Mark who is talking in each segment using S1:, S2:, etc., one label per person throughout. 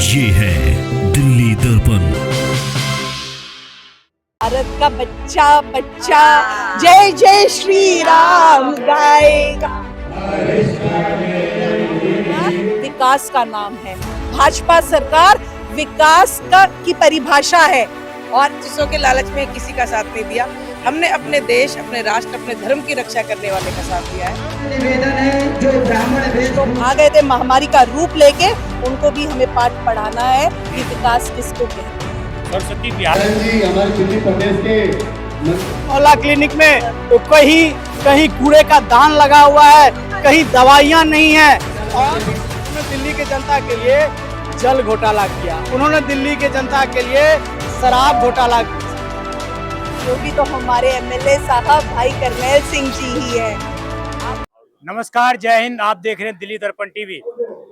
S1: ये है दिल्ली दर्पण।
S2: भारत का बच्चा बच्चा जय जय श्री राम गाएगा। विकास का नाम है भाजपा सरकार, विकास का की परिभाषा है और
S3: चीजों के लालच में किसी का साथ नहीं दिया। हमने अपने देश, अपने राष्ट्र, अपने धर्म की रक्षा करने वाले का साथ दिया है।
S4: निवेदन है जो ब्राह्मण
S2: तो आ गए थे महामारी का रूप लेके, उनको भी हमें पाठ पढ़ाना है कि विकास किसको कहते हैं।
S5: सरस्वती बिहार
S6: जी हमारे दिल्ली प्रदेश के
S7: मोहल्ला क्लिनिक में तो कहीं कूड़े का दान लगा हुआ है, कहीं दवाइयाँ नहीं है। और उन्होंने दिल्ली के जनता के लिए जल घोटाला किया, उन्होंने दिल्ली के जनता के लिए शराब घोटाला किया।
S2: जो भी तो हमारे एमएलए साहब भाई करनैल सिंह जी ही है।
S5: नमस्कार, जय हिंद। आप देख रहे हैं दिल्ली दर्पण टीवी।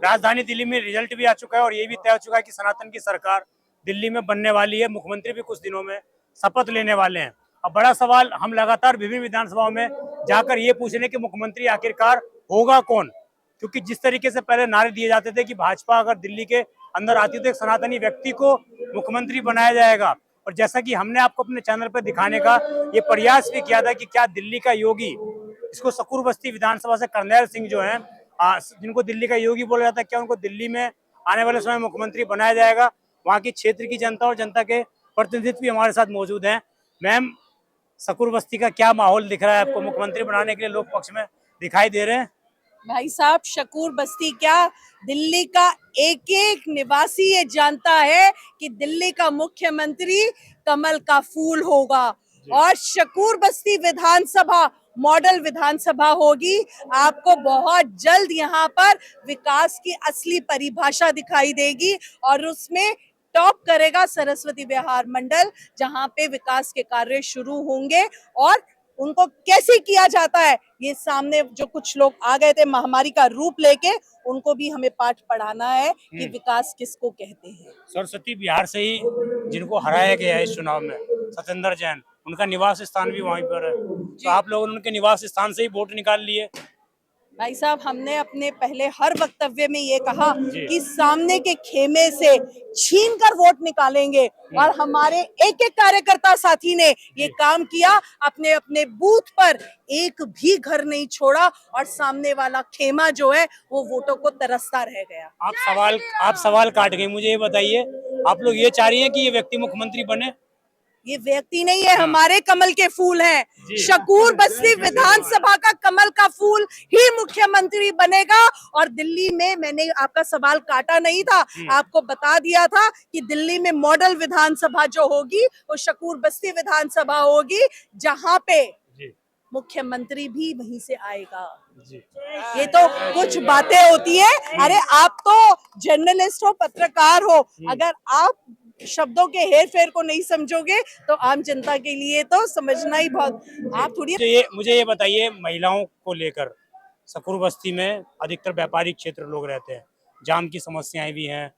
S5: राजधानी दिल्ली में रिजल्ट भी आ चुका है और ये भी तय हो चुका है कि सनातन की सरकार दिल्ली में बनने वाली है। मुख्यमंत्री भी कुछ दिनों में शपथ लेने वाले हैं। अब बड़ा सवाल, हम लगातार विभिन्न विधानसभाओं में जाकर ये पूछ रहे हैं कि मुख्यमंत्री आखिरकार होगा कौन, क्योंकि जिस तरीके से पहले नारे दिए जाते थे कि भाजपा अगर दिल्ली के अंदर आती तो एक सनातनी व्यक्ति को मुख्यमंत्री बनाया जाएगा, और जैसा कि हमने आपको अपने चैनल पर दिखाने का ये प्रयास भी किया था कि क्या दिल्ली का योगी, इसको सकूर बस्ती विधानसभा से करनैल सिंह जो हैं, जिनको दिल्ली का योगी बोला जाता है, क्या उनको दिल्ली में आने वाले समय मुख्यमंत्री बनाया जाएगा। वहाँ की क्षेत्र की जनता और जनता के प्रतिनिधित्व भी हमारे साथ मौजूद हैं। मैम, सकूर बस्ती का क्या माहौल दिख रहा है आपको? मुख्यमंत्री बनाने के लिए लोग पक्ष में दिखाई दे रहे हैं?
S2: भाई साहब, शकूर बस्ती क्या, दिल्ली का एक एक निवासी ये जानता है कि दिल्ली का मुख्यमंत्री कमल का फूल होगा और शकूर बस्ती विधानसभा मॉडल विधानसभा होगी। आपको बहुत जल्द यहाँ पर विकास की असली परिभाषा दिखाई देगी और उसमें टॉप करेगा सरस्वती विहार मंडल, जहाँ पे विकास के कार्य शुरू होंगे और उनको कैसे किया जाता है ये सामने जो कुछ लोग आ गए थे महामारी का रूप लेके, उनको भी हमें पाठ पढ़ाना है कि विकास किसको कहते हैं।
S5: सरस्वती बिहार से ही जिनको हराया गया है इस चुनाव में, सत्येंद्र जैन, उनका निवास स्थान भी वहीं पर है, तो आप लोगों ने उनके निवास स्थान से ही वोट निकाल लिए।
S2: भाई साहब, हमने अपने पहले हर वक्तव्य में ये कहा कि सामने के खेमे से छीन कर वोट निकालेंगे और हमारे एक एक कार्यकर्ता साथी ने ये काम किया। अपने अपने बूथ पर एक भी घर नहीं छोड़ा और सामने वाला खेमा जो है वो वोटों को तरसता रह गया।
S5: आप सवाल काट गए। मुझे ये बताइए, आप लोग ये चाह रही हैं कि ये व्यक्ति मुख्यमंत्री बने?
S2: ये व्यक्ति नहीं है, हमारे कमल के फूल हैं। शकूर बस्ती विधानसभा का कमल का फूल ही मुख्यमंत्री बनेगा। और दिल्ली में मैंने आपका सवाल काटा नहीं था, आपको बता दिया था कि दिल्ली में मॉडल विधानसभा जो होगी वो शकूर बस्ती विधानसभा होगी, जहां पे मुख्यमंत्री भी वहीं से आएगा। ये तो कुछ बातें होती है। अरे आप तो जर्नलिस्ट हो, पत्रकार हो, अगर आप शब्दों के हेर फेर को नहीं समझोगे तो आम जनता के लिए तो समझना ही बहुत, आप थोड़ी।
S5: मुझे ये बताइए, महिलाओं को लेकर सकूर बस्ती में अधिकतर व्यापारिक क्षेत्र लोग रहते हैं, जाम की समस्याएं भी हैं,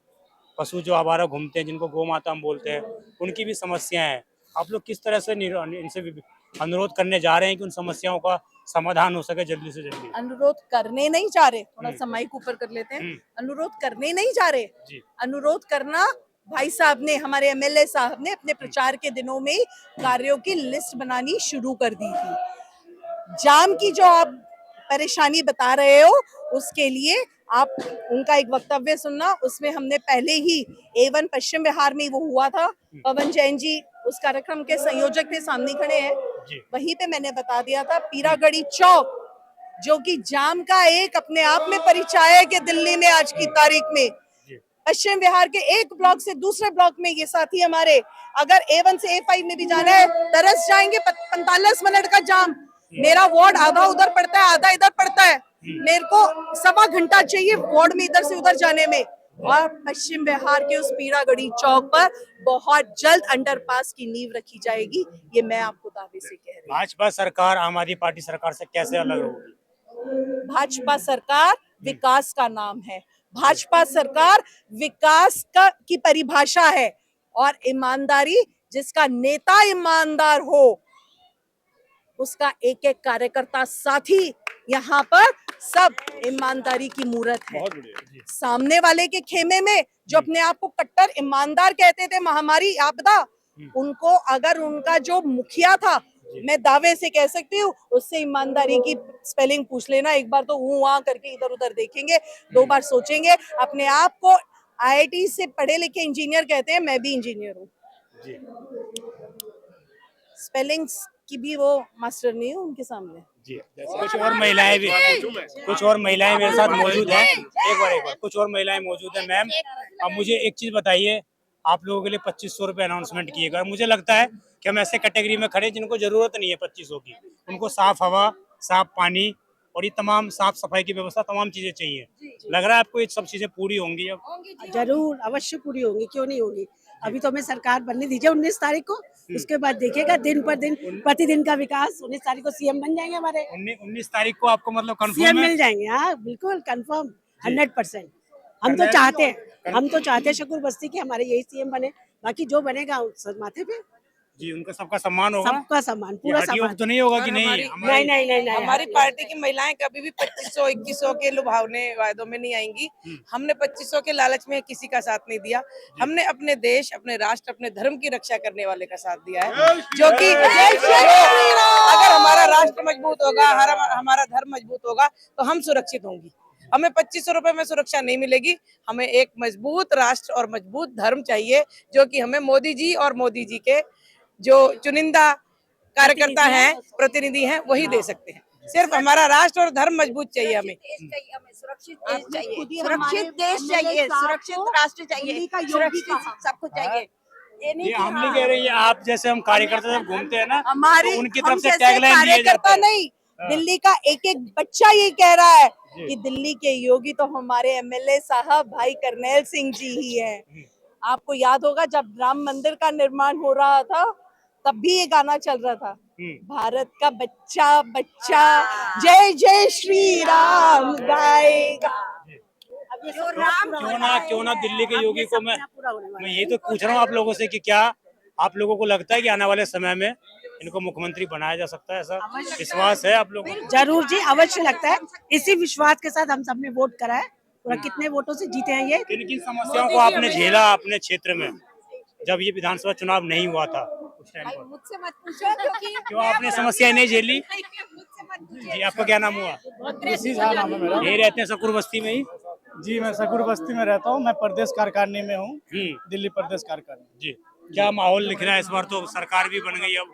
S5: पशु जो आवारा घूमते हैं जिनको गौ माता हम बोलते हैं, उनकी भी समस्याएं हैं। आप लोग किस तरह से इनसे अनुरोध करने जा रहे हैं कि उन समस्याओं का समाधान हो सके जल्दी से जल्दी?
S2: अनुरोध करने नहीं जा रहे, थोड़ा सा माइक ऊपर कर लेते हैं। अनुरोध करने नहीं जा रहे, अनुरोध करना भाई साहब ने, हमारे एमएलए साहब ने अपने प्रचार के दिनों में कार्यों की लिस्ट बनानी शुरू कर दी थी। जाम की जो आप परेशानी बता रहे हो उसके लिए आप उनका एक वक्तव्य सुनना, उसमें हमने पहले ही A1 पश्चिम बिहार में वो हुआ था, पवन जैन जी उस कार्यक्रम के संयोजक थे, सामने खड़े हैं, वहीं पे मैंने बता दिया था पीरागढ़ी चौक जो कि जाम का एक अपने आप में परिचय है कि दिल्ली में आज की तारीख में पश्चिम बिहार के एक ब्लॉक से दूसरे ब्लॉक में ये साथी हमारे अगर A1 से A5 में भी जाना है तरस जाएंगे। 45 मिनट का जाम, मेरा वार्ड आधा उधर पड़ता है आधा इधर पड़ता है, मेरे को 1.25 घंटा चाहिए वार्ड में इधर से उधर जाने में। और पश्चिम बिहार के उस पीरागढ़ी चौक पर बहुत जल्द अंडरपास की नींव रखी जाएगी, ये मैं आपको दावे से कह रही हूँ।
S5: भाजपा सरकार आम आदमी पार्टी सरकार से कैसे अलग होगी?
S2: भाजपा सरकार विकास का नाम है, भाजपा सरकार विकास का की परिभाषा है और ईमानदारी, जिसका नेता ईमानदार हो उसका एक एक कार्यकर्ता साथी यहाँ पर सब ईमानदारी की मूरत है। सामने वाले के खेमे में जो अपने आप को कट्टर ईमानदार कहते थे महामारी आपदा, उनको अगर उनका जो मुखिया था, मैं दावे से कह सकती हूँ, उससे ईमानदारी की स्पेलिंग पूछ लेना एक बार, तो वहां करके इधर उधर देखेंगे, 2 बार सोचेंगे। अपने आप को आईआईटी से पढ़े लिखे इंजीनियर कहते हैं, मैं भी इंजीनियर हूँ। स्पेलिंग्स की भी वो मास्टर नहीं हूँ उनके सामने।
S5: जी, कुछ और महिलाएं भी, कुछ और महिलाएं मेरे साथ मौजूद हैं। एक बार कुछ और महिलाएं मौजूद हैं। मैम, अब मुझे एक चीज बताइए, आप लोगों के लिए 2500 रुपए अनाउंसमेंट किए गए। मुझे लगता है कि हम ऐसे कैटेगरी में खड़े जिनको जरूरत नहीं है 2500 की। उनको साफ हवा, साफ पानी और ये तमाम साफ सफाई की व्यवस्था, तमाम चीजें चाहिए। लग रहा है आपको ये सब चीजें पूरी होंगी अब?
S8: जरूर, अवश्य पूरी होंगी, क्यों नहीं होगी। अभी तो हमें सरकार बनने दीजिए 19 तारीख को, उसके बाद देखिएगा दिन पर दिन, प्रतिदिन का विकास। 19 तारीख को सीएम बन जाएंगे हमारे।
S5: 19 तारीख को आपको मतलब
S8: सीएम
S5: कंफर्म है?
S8: मिल जाएंगे, हाँ बिल्कुल कंफर्म, 100%। हम तो चाहते हैं शकुर बस्ती के हमारे यही सीएम बने, बाकी जो बनेगा उस माथे पे
S5: जी, उनका सबका सम्मान होगा।
S8: सबका सम्मान, पूरा सम्मान
S5: तो नहीं होगा कि नहीं?
S8: नहीं।
S3: हमारी पार्टी की महिलाएं कभी भी 2500-2100 के लुभावने वायदों में नहीं आएंगी। हमने 2500 के लालच में किसी का साथ नहीं दिया। हमने अपने देश, अपने राष्ट्र, अपने धर्म की रक्षा करने वाले का साथ दिया है, जो कि अगर हमारा राष्ट्र मजबूत होगा, हमारा धर्म मजबूत होगा, तो हम सुरक्षित होंगी। हमें 2500 रुपए में सुरक्षा नहीं मिलेगी। हमें एक मजबूत राष्ट्र और मजबूत धर्म चाहिए, जो कि हमें मोदी जी और मोदी जी के जो चुनिंदा कार्यकर्ता हैं, प्रतिनिधि हैं, वही दे सकते हैं। सिर्फ हमारा राष्ट्र और धर्म मजबूत चाहिए। हमें
S9: सुरक्षित देश चाहिए, सुरक्षित राष्ट्र चाहिए, सुरक्षित सब कुछ चाहिए।
S5: ये हम नहीं कह रहे हैं, आप जैसे हम कार्यकर्ता जब घूमते हैं ना,
S2: हमारे
S5: तो उनकी तरफ
S2: हम
S5: से
S2: जैसे
S5: टैगलाइन दिए जाते
S2: कार्यकर्ता
S5: हैं।
S2: नहीं, दिल्ली का एक एक बच्चा ये कह रहा है कि दिल्ली के योगी तो हमारे एमएलए साहब भाई करनैल सिंह जी ही हैं। आपको याद होगा जब राम मंदिर का निर्माण हो रहा था, तब भी ये गाना चल रहा था, भारत का बच्चा बच्चा जय जय श्री राम गाएगा।
S5: क्यों ना दिल्ली के योगी को मैं ये तो पूछ रहा हूँ आप लोगों से कि क्या आप लोगों को लगता है कि आने वाले समय में इनको मुख्यमंत्री बनाया जा सकता है? ऐसा विश्वास है आप लोगों को?
S8: जरूर जी, अवश्य लगता है। इसी विश्वास के साथ हम सब ने वोट करा है। पूरा कितने वोटों से जीते हैं ये।
S5: किन किन समस्याओं को आपने झेला अपने क्षेत्र में जब ये विधानसभा चुनाव नहीं हुआ था उस टाइम पर?
S9: मुझसे मत पूछो,
S5: क्यों आपने समस्याएं नहीं झेली? जी, आपका क्या नाम हुआ?
S7: नाम है मेरा।
S5: यही रहते हैं सकुर बस्ती में ही?
S7: जी, मैं सकुर बस्ती में रहता हूँ। मैं प्रदेश कार्यकारिणी में हूँ, दिल्ली प्रदेश कार्यकारिणी।
S5: जी, क्या माहौल दिख रहा है इस बार? तो सरकार भी बन गई, अब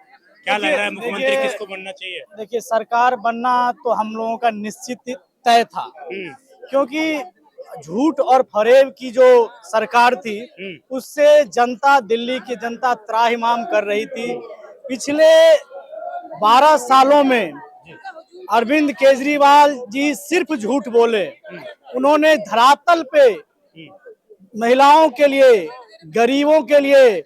S5: क्या लग रहा है मुख्यमंत्री किसको बनना चाहिए?
S7: देखिए, सरकार बनना तो हम लोगों का निश्चित तय था, क्योंकि झूठ और फरेब की जो सरकार थी उससे जनता, दिल्ली की जनता त्राहिमाम कर रही थी। पिछले 12 सालों में अरविंद केजरीवाल जी सिर्फ झूठ बोले। उन्होंने धरातल पे महिलाओं के लिए, गरीबों के लिए,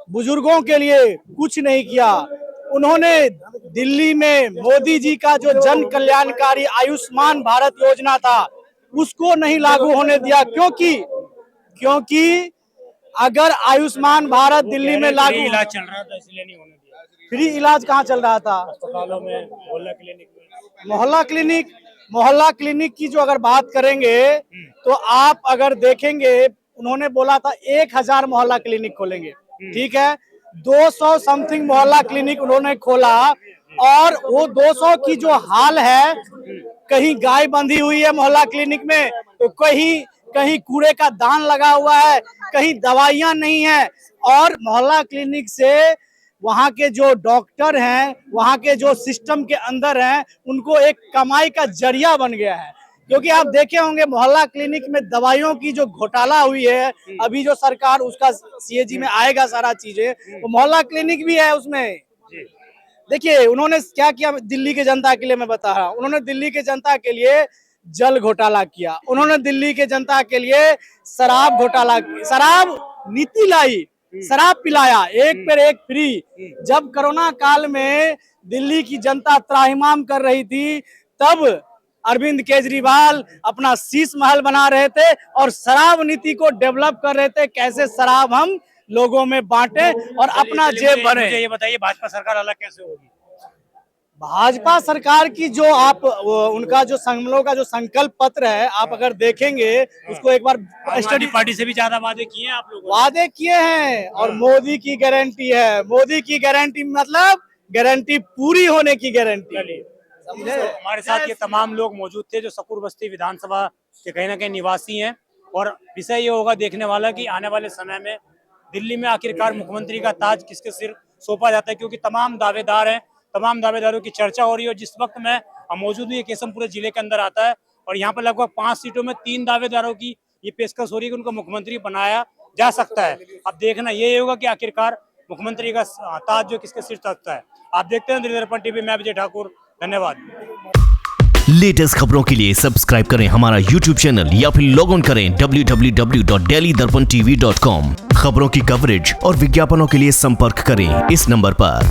S7: बुजुर्गों के लिए कुछ नहीं किया। उन्होंने दिल्ली में मोदी जी का जो जन कल्याणकारी आयुष्मान भारत योजना था उसको नहीं लागू होने दिया, क्योंकि अगर आयुष्मान भारत दिल्ली में लागू,
S5: इलाज चल रहा था इसलिए नहीं होने दिया।
S7: फ्री इलाज कहाँ चल रहा था?
S5: अस्पतालों में, मोहल्ला क्लिनिक में।
S7: मोहल्ला क्लिनिक की जो अगर बात करेंगे तो आप अगर देखेंगे, उन्होंने बोला था 1000 मोहल्ला क्लिनिक खोलेंगे, ठीक है, 200 समथिंग मोहल्ला क्लिनिक उन्होंने खोला। और वो 200 की जो हाल है, कहीं गाय बंधी हुई है मोहल्ला क्लिनिक में, तो कहीं कूड़े का दान लगा हुआ है, कहीं दवाइयां नहीं है। और मोहल्ला क्लिनिक से वहाँ के जो डॉक्टर हैं, वहाँ के जो सिस्टम के अंदर हैं, उनको एक कमाई का जरिया बन गया है। क्योंकि आप देखे होंगे मोहल्ला क्लिनिक में दवाइयों की जो घोटाला हुई है, अभी जो सरकार उसका सीएजी में आएगा सारा चीजें, वो मोहल्ला क्लिनिक भी है उसमें। देखिए उन्होंने क्या किया दिल्ली के जनता के लिए, मैं बता रहा हूँ। उन्होंने दिल्ली के जनता के लिए जल घोटाला किया, उन्होंने दिल्ली के जनता के लिए शराब घोटाला, शराब नीति लाई, शराब पिलाया, एक पर एक फ्री। जब कोरोना काल में दिल्ली की जनता त्राहिमाम कर रही थी, तब अरविंद केजरीवाल अपना शीश महल बना रहे थे और शराब नीति को डेवलप कर रहे थे, कैसे शराब हम लोगों में बांटे और अपना जेब भरे।
S5: मुझे ये बताइए, भाजपा सरकार अलग कैसे होगी?
S7: भाजपा सरकार की जो आप उनका जो संगठनों का जो संकल्प पत्र है, आप अगर देखेंगे उसको एक बार
S5: स्टडी पार्टी से भी ज्यादा वादे किए हैं आप लोगों ने।
S7: वादे किए हैं और मोदी की गारंटी है। मोदी की गारंटी मतलब गारंटी पूरी होने की गारंटी। समझे?
S5: तो हमारे साथ ये तमाम लोग मौजूद थे जो सकूर बस्ती विधानसभा के कहीं ना कहीं निवासी हैं, और विषय ये होगा देखने वाला कि आने वाले समय में दिल्ली में आखिरकार मुख्यमंत्री का ताज किसके सिर सौंपा जाता है, क्योंकि तमाम दावेदार हैं, तमाम दावेदारों की चर्चा हो रही है। और जिस वक्त मैं मौजूद हूँ, ये केसमपुर जिले के अंदर आता है और यहाँ पर लगभग 5 सीटों में 3 दावेदारों की ये पेशकश हो रही है कि उनको मुख्यमंत्री बनाया जा सकता है। अब देखना ये होगा कि आखिरकार मुख्यमंत्री का ताज जो किसके सिर तख्ता है। आप देखते हैं दिल्ली दर्पण टीवी, मैं विजय ठाकुर, धन्यवाद।
S1: लेटेस्ट खबरों के लिए सब्सक्राइब करें हमारा YouTube चैनल या फिर लॉग ऑन करें www.delhidarpantv.com। खबरों की कवरेज और विज्ञापनों के लिए संपर्क करें इस नंबर पर।